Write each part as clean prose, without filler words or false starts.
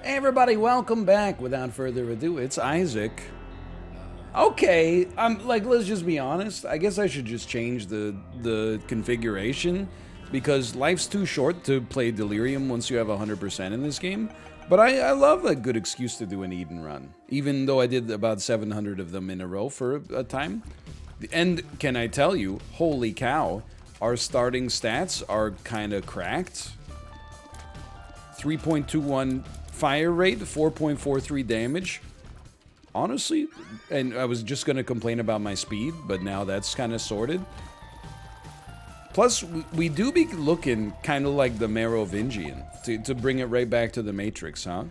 Hey everybody, welcome back. Without further ado, it's Isaac. Okay, I'm like, let's just be honest. I guess I should just change the configuration because life's too short to play Delirium once you have 100% in this game. But I love a good excuse to do an Eden run, even though I did about 700 of them in a row for a time. And can I tell you, holy cow, our starting stats are kind of cracked. 3.21 fire rate, 4.43 damage. Honestly, and I was just going to complain about my speed, but now that's kind of sorted. Plus, we do be looking kind of like the Merovingian, to bring it right back to the Matrix, huh?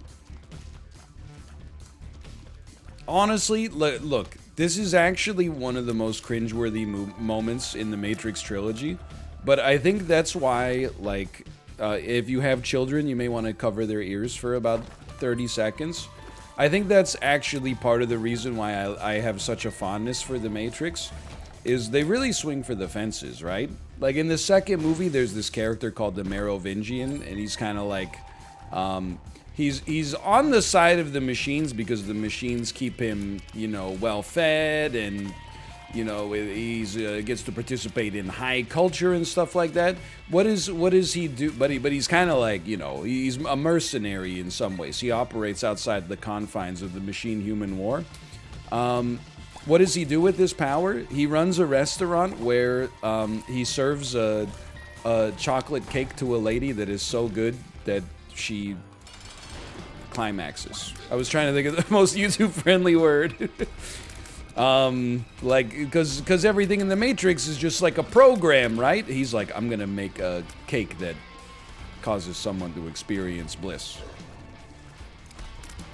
Honestly, look, this is actually one of the most cringeworthy moments in the Matrix trilogy, but I think that's why, like, if you have children, you may want to cover their ears for about 30 seconds. I think that's actually part of the reason why I have such a fondness for The Matrix, is they really swing for the fences, right? Like in the second movie, there's this character called the Merovingian, and he's kind of like, he's on the side of the machines because the machines keep him, you know, well fed, and you know, he's gets to participate in high culture and stuff like that. What does he do? But he's kind of like, you know, he's a mercenary in some ways. He operates outside the confines of the machine-human war. What does he do with this power? He runs a restaurant where he serves a chocolate cake to a lady that is so good that she climaxes. I was trying to think of the most YouTube-friendly word. Like, because everything in the Matrix is just like a program, right? He's like, I'm gonna make a cake that causes someone to experience bliss.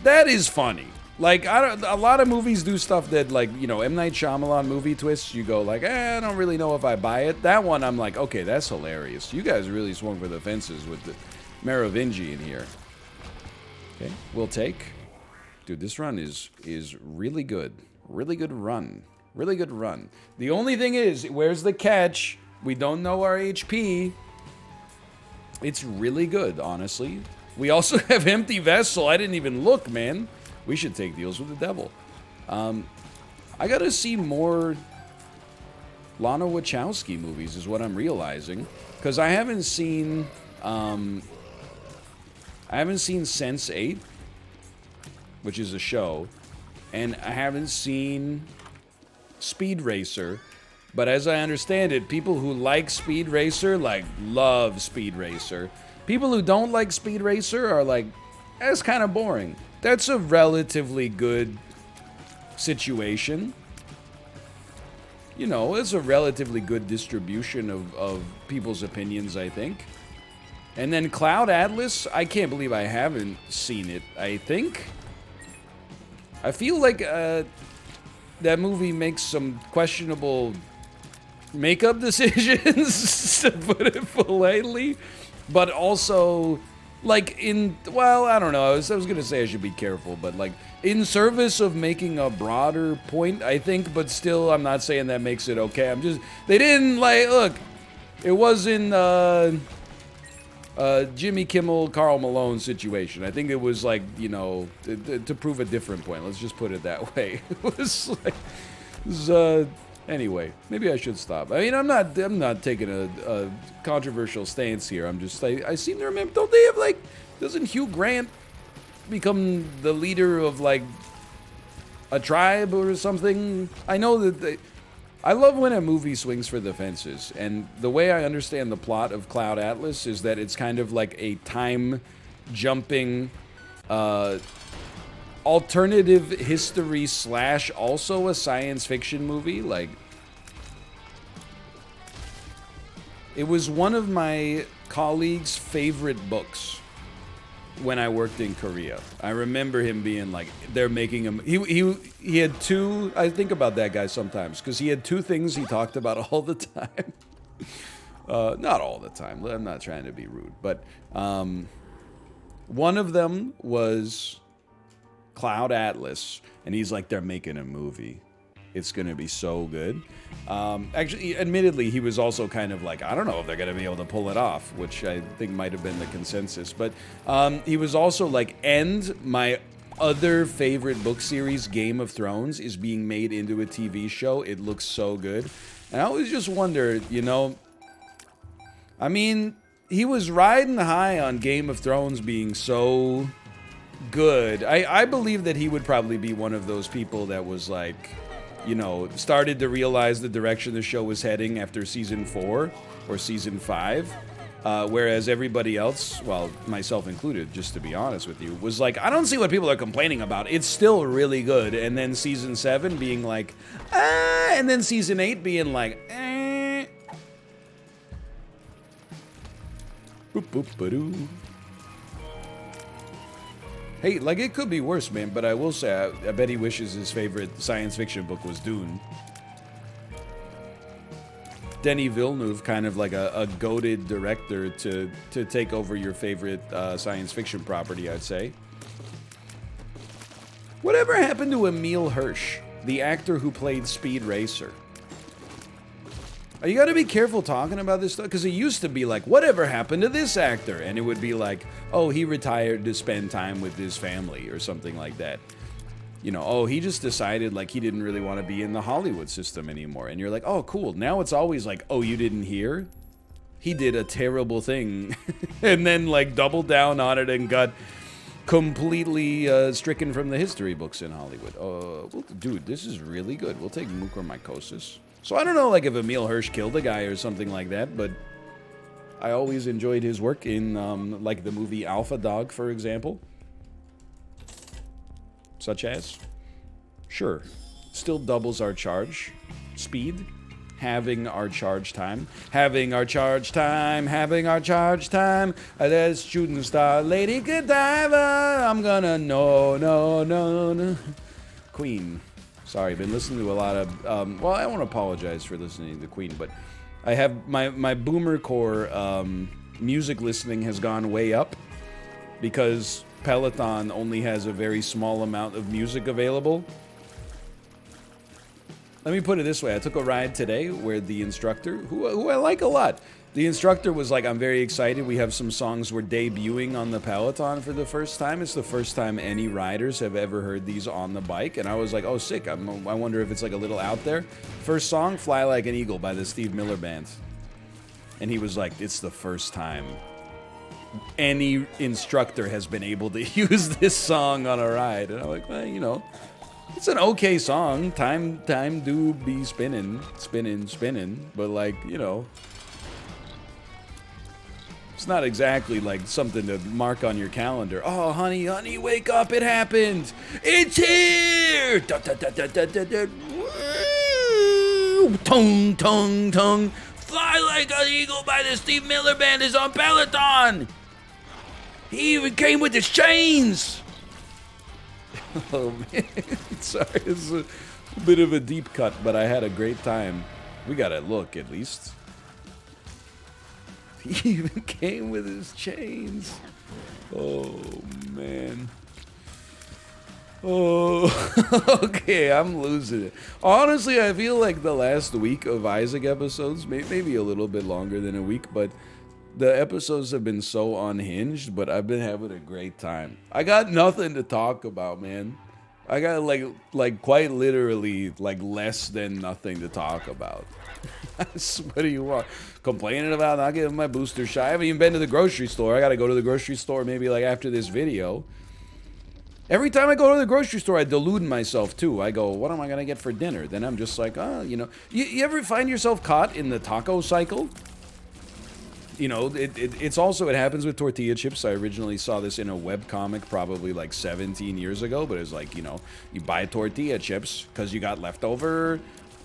That is funny. Like, a lot of movies do stuff that, like, you know, M. Night Shyamalan movie twists, you go like, I don't really know if I buy it. That one, I'm like, okay, that's hilarious. You guys really swung for the fences with the Merovingian here. Okay, we'll take. Dude, this run is really good. Really good run. Really good run. The only thing is, where's the catch? We don't know our HP. It's really good, honestly. We also have Empty Vessel. I didn't even look, man. We should take deals with the devil. I gotta see more Lana Wachowski movies, is what I'm realizing. Because I haven't seen Sense8, which is a show. And I haven't seen Speed Racer, but as I understand it, people who like Speed Racer, like, love Speed Racer. People who don't like Speed Racer are like, that's kind of boring. That's a relatively good situation. You know, it's a relatively good distribution of people's opinions, I think. And then Cloud Atlas, I can't believe I haven't seen it, I think. I feel like that movie makes some questionable makeup decisions, to put it politely, but also, like, well, I don't know, I was gonna say I should be careful, but, like, in service of making a broader point, I think, but still, I'm not saying that makes it okay. They didn't, like, look, it wasn't, Jimmy Kimmel, Karl Malone situation. I think it was like, you know, to prove a different point. Let's just put it that way. It was anyway, maybe I should stop. I mean, I'm not taking a controversial stance here. I'm just, I seem to remember, don't they have, like, doesn't Hugh Grant become the leader of, like, a tribe or something? I know that I love when a movie swings for the fences, and the way I understand the plot of Cloud Atlas is that it's kind of like a time-jumping, alternative history / also a science fiction movie. Like, it was one of my colleagues' favorite books when I worked in Korea. I remember him being like, they're making him, he had two, I think about that guy sometimes, because he had two things he talked about all the time. Not all the time, I'm not trying to be rude, but one of them was Cloud Atlas, and he's like, they're making a movie. It's gonna be so good. Actually, admittedly, he was also kind of like, I don't know if they're gonna be able to pull it off, which I think might have been the consensus. But he was also like, and my other favorite book series, Game of Thrones, is being made into a TV show. It looks so good. And I always just wondered, you know, I mean, he was riding high on Game of Thrones being so good. I believe that he would probably be one of those people that was like, you know, started to realize the direction the show was heading after season 4 or season 5. Whereas everybody else, well, myself included, just to be honest with you, was like, I don't see what people are complaining about. It's still really good. And then season 7 being like, ah, and then season 8 being like, eh. Boop, boop, ba-doo. Hey, like, it could be worse, man, but I will say, I bet he wishes his favorite science fiction book was Dune. Denis Villeneuve, kind of like a goated director to take over your favorite science fiction property, I'd say. Whatever happened to Emile Hirsch, the actor who played Speed Racer? You gotta be careful talking about this stuff, because it used to be like, whatever happened to this actor? And it would be like, oh, he retired to spend time with his family, or something like that. You know, oh, he just decided, like, he didn't really want to be in the Hollywood system anymore. And you're like, oh, cool. Now it's always like, oh, you didn't hear? He did a terrible thing. And then, like, doubled down on it and got completely stricken from the history books in Hollywood. Well, dude, this is really good. We'll take mucormycosis. So I don't know, like, if Emile Hirsch killed a guy or something like that, but I always enjoyed his work in, like, the movie Alpha Dog, for example. Such as? Sure. Still doubles our charge. Speed. Having our charge time. Having our charge time. Having our charge time. That shooting star lady Godiva. I'm gonna no. Queen. Sorry, I've been listening to a lot of, well, I won't apologize for listening to Queen, but I have, my boomer core music listening has gone way up because Peloton only has a very small amount of music available. Let me put it this way, I took a ride today where the instructor, who I like a lot, the instructor was like, I'm very excited, we have some songs we're debuting on the Peloton for the first time. It's the first time any riders have ever heard these on the bike, and I was like, oh, sick, I wonder if it's like a little out there. First song, Fly Like an Eagle by the Steve Miller Band. And he was like, it's the first time any instructor has been able to use this song on a ride. And I'm like, well, you know, it's an okay song. Time do be spinning, but like, you know, it's not exactly like something to mark on your calendar. Oh, honey, wake up, it happened. It's here. Da, da, da, da, da, da, da. Woo! Tung, tung, tung. Fly Like an Eagle by the Steve Miller Band is on Peloton. He even came with his chains. Oh, man. Sorry, it's a bit of a deep cut, but I had a great time. We gotta look, at least. He even came with his chains. Oh, man. Oh, okay, I'm losing it. Honestly, I feel like the last week of Isaac episodes, maybe a little bit longer than a week, but the episodes have been so unhinged, but I've been having a great time. I got nothing to talk about, man. I got like quite literally like less than nothing to talk about. What do you want? Complaining about not getting my booster shot? I haven't even been to the grocery store. I gotta go to the grocery store maybe like after this video. Every time I go to the grocery store, I delude myself too. I go, what am I gonna get for dinner? Then I'm just like, oh, you know. You ever find yourself caught in the taco cycle? You know, it happens with tortilla chips. I originally saw this in a webcomic probably like 17 years ago, but it's like, you know, you buy tortilla chips because you got leftover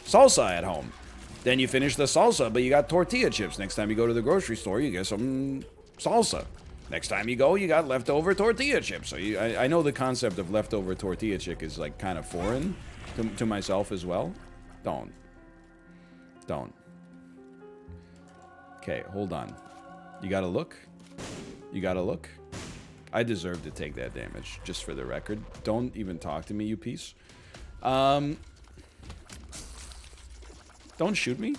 salsa at home. Then you finish the salsa, but you got tortilla chips. Next time you go to the grocery store, you get some salsa. Next time you go, you got leftover tortilla chips. So I know the concept of leftover tortilla chip is like kind of foreign to myself as well. Don't. Okay, hold on. You gotta look. I deserve to take that damage, just for the record. Don't even talk to me, you piece. Don't shoot me?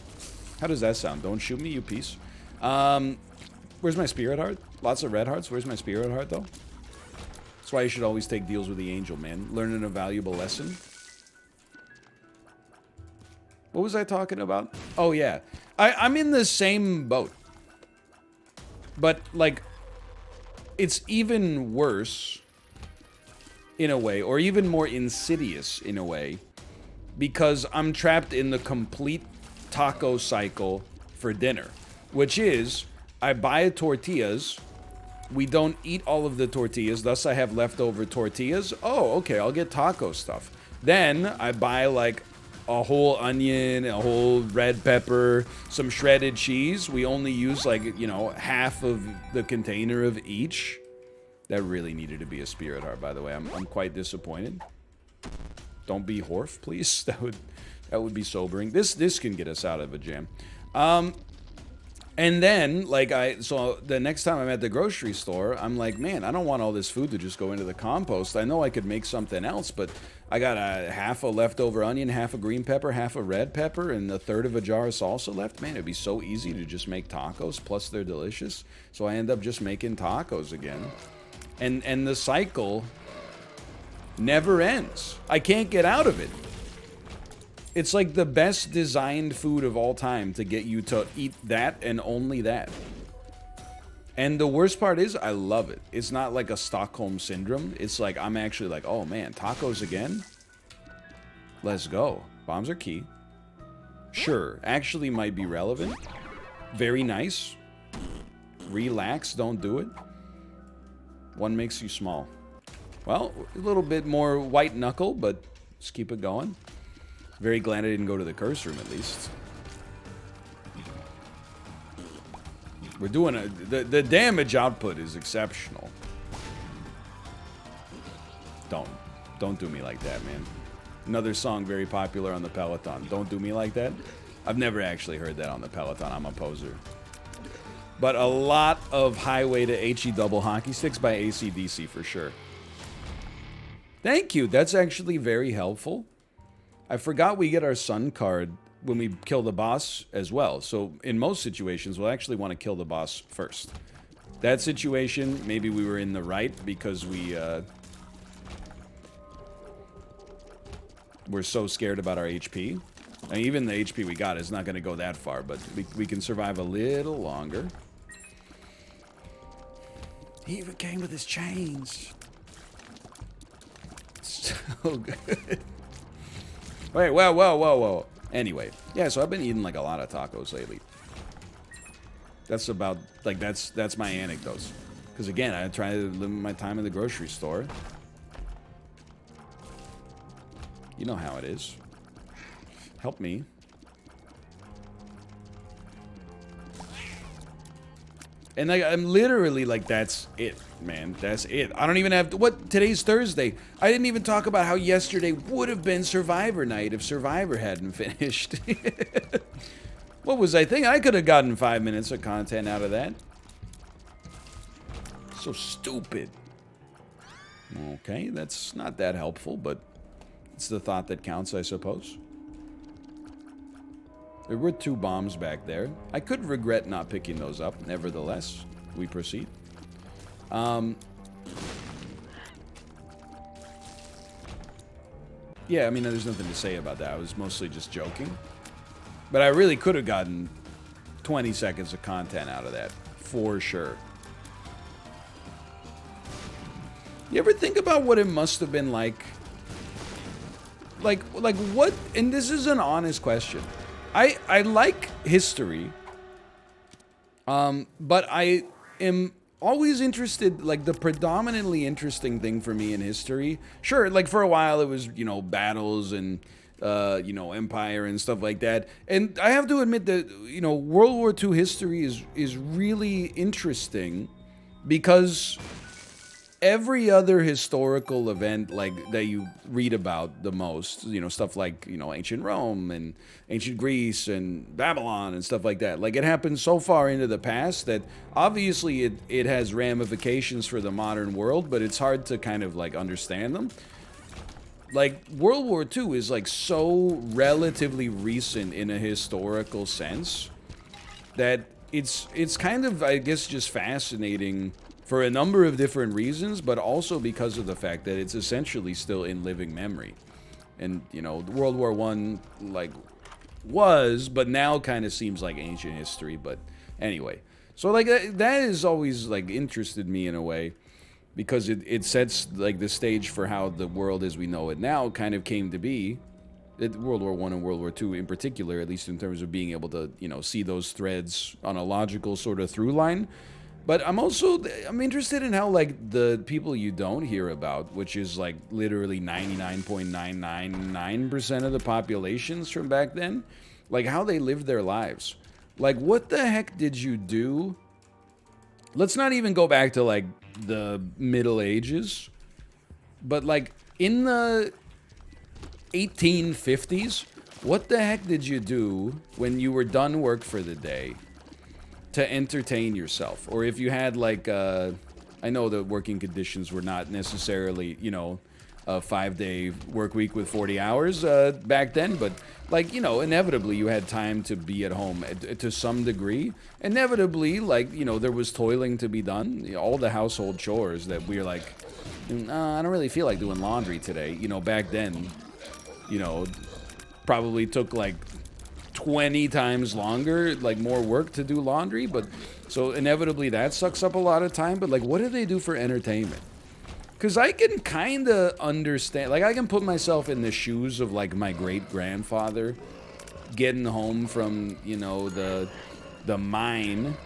How does that sound? Don't shoot me, you piece. Where's my spirit heart? Lots of red hearts. Where's my spirit heart, though? That's why you should always take deals with the angel, man. Learning a valuable lesson. What was I talking about? Oh, yeah. I'm in the same boat. But, like, it's even worse in a way, or even more insidious in a way, because I'm trapped in the complete taco cycle for dinner, which is I buy tortillas, we don't eat all of the tortillas, thus I have leftover tortillas. Oh, okay, I'll get taco stuff. Then I buy like a whole onion, a whole red pepper, some shredded cheese. We only use like, you know, half of the container of each. That really needed to be a spirit heart, by the way. I'm quite disappointed. Don't be Horf, please. That would be sobering. This can get us out of a jam. And then, like, so the next time I'm at the grocery store, I'm like, man, I don't want all this food to just go into the compost. I know I could make something else, but I got a half a leftover onion, half a green pepper, half a red pepper, and a third of a jar of salsa left. Man, it'd be so easy to just make tacos, plus they're delicious. So I end up just making tacos again. And the cycle never ends. I can't get out of it. It's like the best designed food of all time to get you to eat that and only that. And the worst part is, I love it. It's not like a Stockholm syndrome. It's like, I'm actually like, oh man, tacos again? Let's go. Bombs are key. Sure, actually might be relevant. Very nice. Relax, don't do it. One makes you small. Well, a little bit more white knuckle, but just keep it going. Very glad I didn't go to the curse room, at least. We're doing the damage output is exceptional. Don't do me like that, man. Another song very popular on the Peloton. Don't do me like that. I've never actually heard that on the Peloton. I'm a poser. But a lot of Highway to HE double hockey sticks by AC/DC for sure. Thank you. That's actually very helpful. I forgot we get our sun card when we kill the boss as well. So in most situations, we'll actually want to kill the boss first. That situation, maybe we were in the right because we're so scared about our HP. And even the HP we got is not going to go that far, but we can survive a little longer. He even came with his chains. So good. Wait, whoa. Anyway, yeah, so I've been eating like a lot of tacos lately. That's about, like, that's my anecdotes. Because again, I try to limit my time in the grocery store. You know how it is. Help me. And like, I'm literally like, that's it, man. That's it. I don't even have to, today's Thursday. I didn't even talk about how yesterday would have been Survivor night if Survivor hadn't finished. What was I thinking? I could have gotten 5 minutes of content out of that. So stupid. Okay, that's not that helpful, but it's the thought that counts, I suppose. There were 2 bombs back there. I could regret not picking those up. Nevertheless, we proceed. Yeah, I mean, there's nothing to say about that. I was mostly just joking. But I really could have gotten 20 seconds of content out of that. For sure. You ever think about what it must have been like? Like what? And this is an honest question. I like history, but I am always interested, like, the predominantly interesting thing for me in history. Sure, like, for a while it was, you know, battles and, you know, empire and stuff like that. And I have to admit that, you know, World War II history is really interesting because every other historical event, like, that you read about the most, you know, stuff like, you know, ancient Rome and ancient Greece and Babylon and stuff like that, like, it happened so far into the past that obviously it has ramifications for the modern world, but it's hard to kind of, like, understand them. like World War II is like so relatively recent in a historical sense that it's kind of, I guess, just fascinating for a number of different reasons, but also because of the fact that it's essentially still in living memory. And, you know, World War One, like, was, but now kind of seems like ancient history. But anyway, so like that has always like interested me in a way, because it sets like the stage for how the world as we know it now kind of came to be. World War One and World War Two in particular, at least in terms of being able to, you know, see those threads on a logical sort of through line. But I'm interested in how like the people you don't hear about, which is like literally 99.999% of the populations from back then, like how they lived their lives. Like, what the heck did you do? Let's not even go back to like the Middle Ages, but like in the 1850s, what the heck did you do when you were done work for the day to entertain yourself? Or if you had like, I know the working conditions were not necessarily, you know, a 5-day work week with 40 hours back then, but like, you know, inevitably you had time to be at home to some degree. Inevitably, like, you know, there was toiling to be done. You know, all the household chores that we were like, I don't really feel like doing laundry today. You know, back then, you know, probably took like 20 times longer, like more work to do laundry. But so inevitably that sucks up a lot of time. But like, what do they do for entertainment? Because I can kind of understand, like I can put myself in the shoes of like my great grandfather getting home from, you know, the mine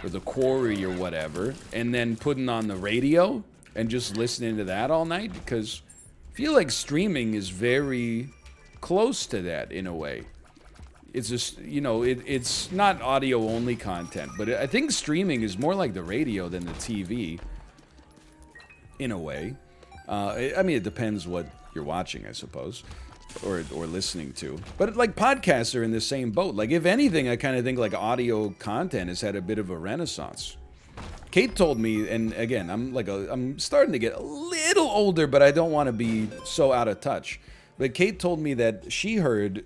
or the quarry or whatever, and then putting on the radio and just listening to that all night, because I feel like streaming is very close to that in a way. It's just, you know, it's not audio only content, but I think streaming is more like the radio than the TV in a way. I mean, it depends what you're watching, I suppose, or listening to. But like podcasts are in the same boat. Like if anything, I kind of think like audio content has had a bit of a renaissance. Kate told me, and again, I'm starting to get a little older, but I don't want to be so out of touch. But Kate told me that she heard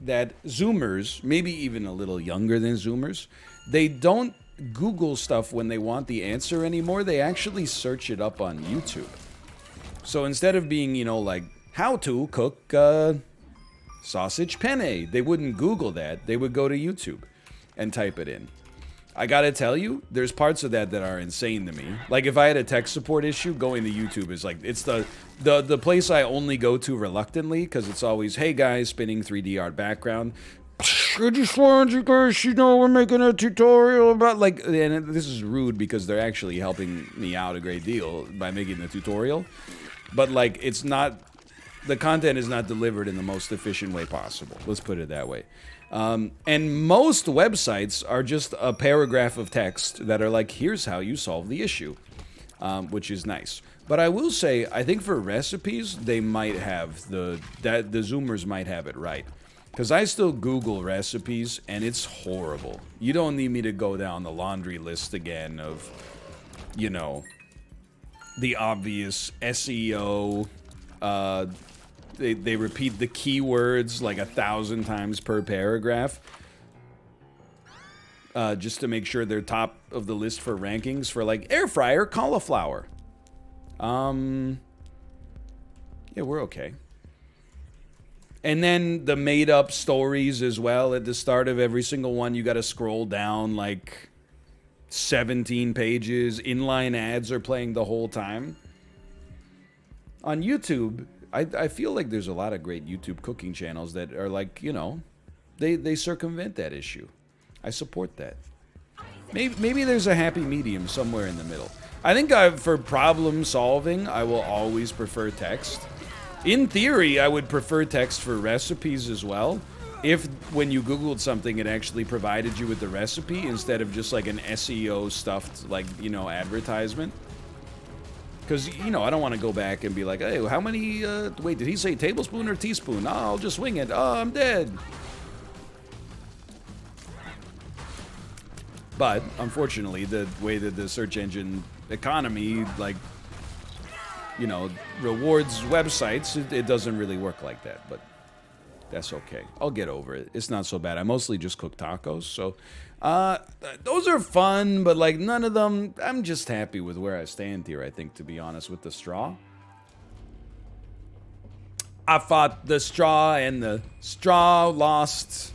that Zoomers, maybe even a little younger than Zoomers, they don't Google stuff when they want the answer anymore. They actually search it up on YouTube. So instead of being, you know, like how to cook sausage penne, they wouldn't Google that. They would go to YouTube and type it in. I gotta tell you, there's parts of that are insane to me. Like if I had a tech support issue, going to YouTube is like, it's the place I only go to reluctantly, because it's always, hey guys, spinning 3D art background. I just wanted you guys, you know, we're making a tutorial about, like, and this is rude because they're actually helping me out a great deal by making the tutorial. But, like, it's not, the content is not delivered in the most efficient way possible. Let's put it that way. And most websites are just a paragraph of text that are like, here's how you solve the issue, which is nice. But I will say, I think for recipes, they might have the Zoomers might have it right. Because I still Google recipes, and it's horrible. You don't need me to go down the laundry list again of, you know, the obvious SEO. They repeat the keywords like 1,000 times per paragraph. Just to make sure they're top of the list for rankings for, like, air fryer cauliflower. Yeah, we're okay. And then the made-up stories as well. At the start of every single one, you got to scroll down like 17 pages. Inline ads are playing the whole time. On YouTube, I feel like there's a lot of great YouTube cooking channels that are like, you know, they circumvent that issue. I support that. Maybe there's a happy medium somewhere in the middle. I think for problem solving, I will always prefer text. In theory, I would prefer text for recipes as well, if when you Googled something, it actually provided you with the recipe instead of just like an SEO stuffed, like, you know, advertisement. Because, you know, I don't want to go back and be like, hey, how many, wait, did he say tablespoon or teaspoon? Oh, I'll just wing it. Oh, I'm dead. But, unfortunately, the way that the search engine economy, like, you know, rewards websites, it doesn't really work like that, but that's okay. I'll get over it. It's not so bad. I mostly just cook tacos, so those are fun, but like none of them, I'm just happy with where I stand here, I think, to be honest, with the straw. I fought the straw and the straw lost.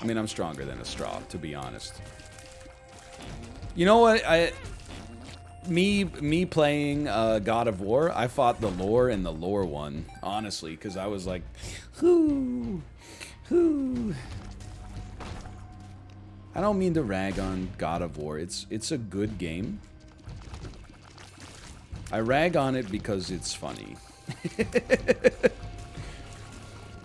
I mean, I'm stronger than a straw, to be honest. You know what? Me playing God of War, I fought the lore and the lore won, honestly, because I was like, whoo. I don't mean to rag on God of War. It's a good game. I rag on it because it's funny.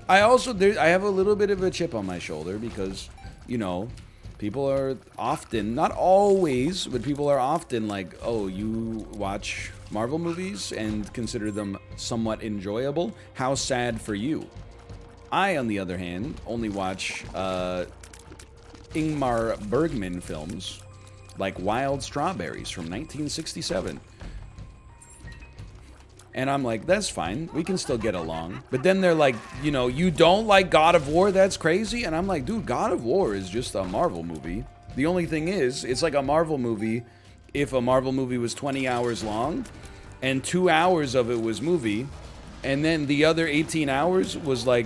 I have a little bit of a chip on my shoulder because, you know, people are often, not always, but people are often like, oh, you watch Marvel movies and consider them somewhat enjoyable? How sad for you. I, on the other hand, only watch Ingmar Bergman films like Wild Strawberries from 1967. And I'm like, that's fine. We can still get along. But then they're like, you know, you don't like God of War? That's crazy. And I'm like, dude, God of War is just a Marvel movie. The only thing is, it's like a Marvel movie if a Marvel movie was 20 hours long and 2 hours of it was movie. And then the other 18 hours was like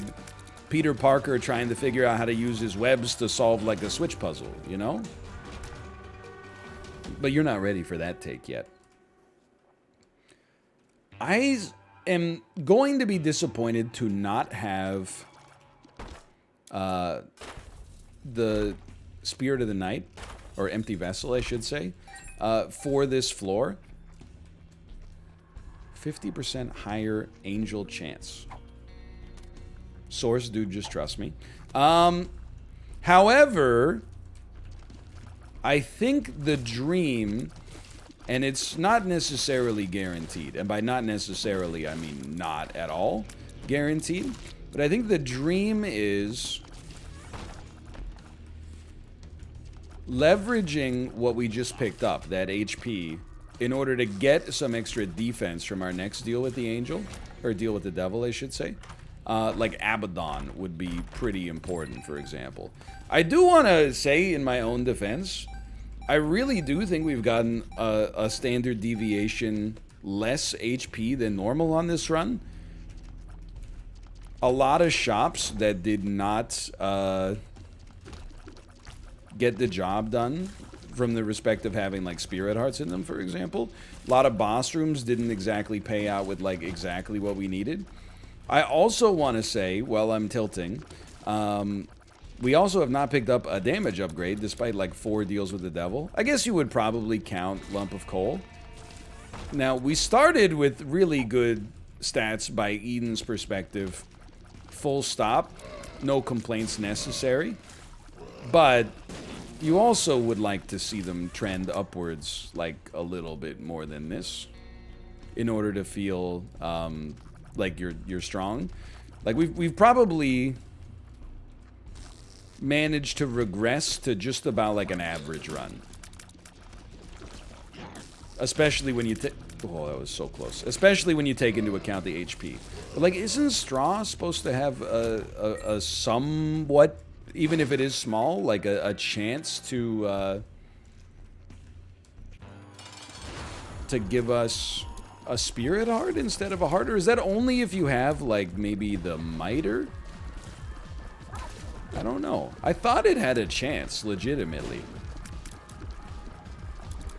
Peter Parker trying to figure out how to use his webs to solve like a Switch puzzle, you know? But you're not ready for that take yet. I am going to be disappointed to not have the Spirit of the Night, or Empty Vessel, I should say, for this floor. 50% higher angel chance. Source, dude, just trust me. However, I think the dream... And it's not necessarily guaranteed. And by not necessarily, I mean not at all guaranteed. But I think the dream is leveraging what we just picked up, that HP, in order to get some extra defense from our next deal with the angel. Or deal with the devil, I should say. Like Abaddon would be pretty important, for example. I do want to say, in my own defense... I really do think we've gotten a standard deviation less HP than normal on this run. A lot of shops that did not get the job done from the respect of having like spirit hearts in them, for example. A lot of boss rooms didn't exactly pay out with like exactly what we needed. I also want to say, while I'm tilting, we also have not picked up a damage upgrade, despite like 4 deals with the devil. I guess you would probably count Lump of Coal. Now, we started with really good stats by Eden's perspective. Full stop. No complaints necessary. But you also would like to see them trend upwards like a little bit more than this in order to feel like you're strong. Like we've probably... managed to regress to just about like an average run. Especially when you take... Oh, that was so close. Especially when you take into account the HP. But like, isn't Straw supposed to have a somewhat, even if it is small, like a chance to give us a Spirit Heart instead of a heart? Or is that only if you have like maybe the Miter? I don't know. I thought it had a chance, legitimately.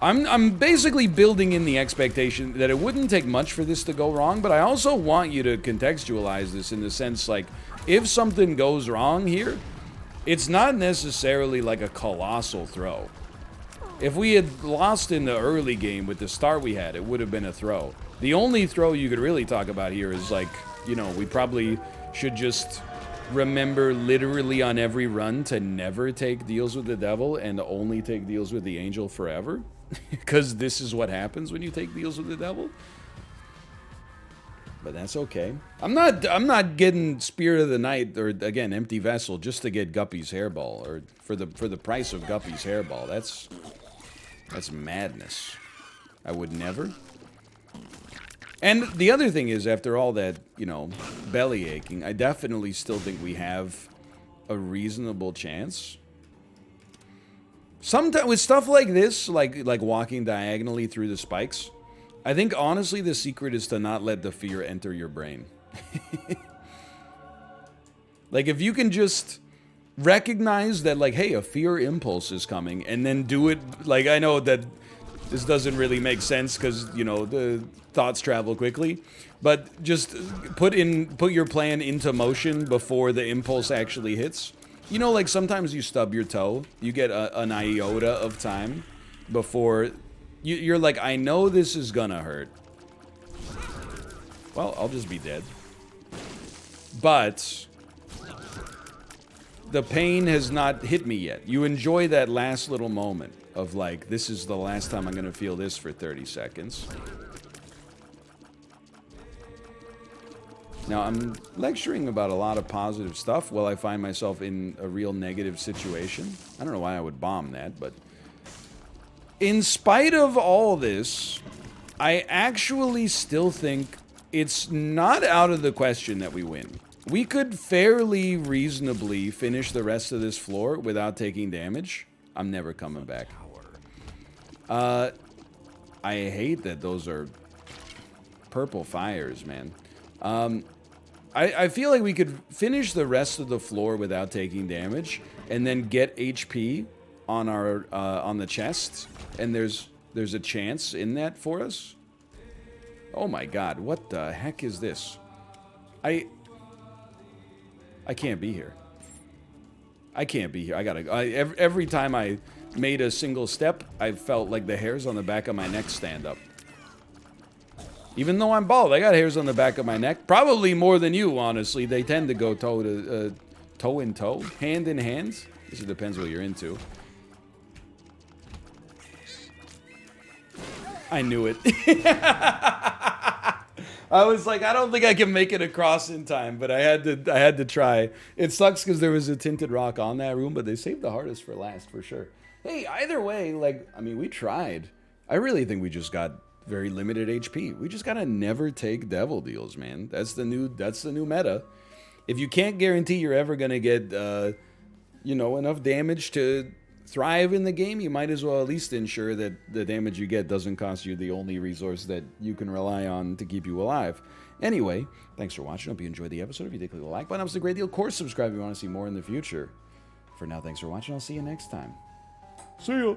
I'm basically building in the expectation that it wouldn't take much for this to go wrong, but I also want you to contextualize this in the sense, like, if something goes wrong here, it's not necessarily like a colossal throw. If we had lost in the early game with the start we had, it would have been a throw. The only throw you could really talk about here is, like, you know, we probably should just... remember literally on every run to never take deals with the devil and only take deals with the angel forever. Because this is what happens when you take deals with the devil. But that's okay. I'm not getting Spirit of the Night or again Empty Vessel just to get Guppy's hairball or for the price of Guppy's hairball. That's madness. I would never. And the other thing is, after all that, you know, belly aching, I definitely still think we have a reasonable chance. Sometimes with stuff like this, like walking diagonally through the spikes, I think honestly the secret is to not let the fear enter your brain. Like if you can just recognize that, like, hey, a fear impulse is coming, and then do it. Like, I know that this doesn't really make sense because, you know, the thoughts travel quickly, but just put your plan into motion before the impulse actually hits. You know, like sometimes you stub your toe, you get an iota of time before you're like, I know this is gonna hurt. Well, I'll just be dead. But the pain has not hit me yet. You enjoy that last little moment of like, this is the last time I'm gonna feel this for 30 seconds. Now, I'm lecturing about a lot of positive stuff while I find myself in a real negative situation. I don't know why I would bomb that, but in spite of all this, I actually still think it's not out of the question that we win. We could fairly reasonably finish the rest of this floor without taking damage. I'm never coming back. I hate that those are purple fires, man. I feel like we could finish the rest of the floor without taking damage, and then get HP on our on the chest, and there's a chance in that for us. Oh my god, what the heck is this? I can't be here. I can't be here. I gotta. Every time I made a single step, I felt like the hairs on the back of my neck stand up. Even though I'm bald, I got hairs on the back of my neck. Probably more than you, honestly. They tend to go toe in toe, hand in hand. This depends what you're into. I knew it. I was like, I don't think I can make it across in time, but I had to try. It sucks because there was a tinted rock on that room, but they saved the hardest for last for sure. Hey, either way, like, I mean, we tried. I really think we just got very limited HP. We just gotta never take devil deals, man. That's the new meta. If you can't guarantee you're ever gonna get, you know, enough damage to thrive in the game, you might as well at least ensure that the damage you get doesn't cost you the only resource that you can rely on to keep you alive. Anyway, thanks for watching. Hope you enjoyed the episode. If you did, click the like button. It's a great deal. Of course, subscribe if you want to see more in the future. For now, thanks for watching. I'll see you next time. See ya.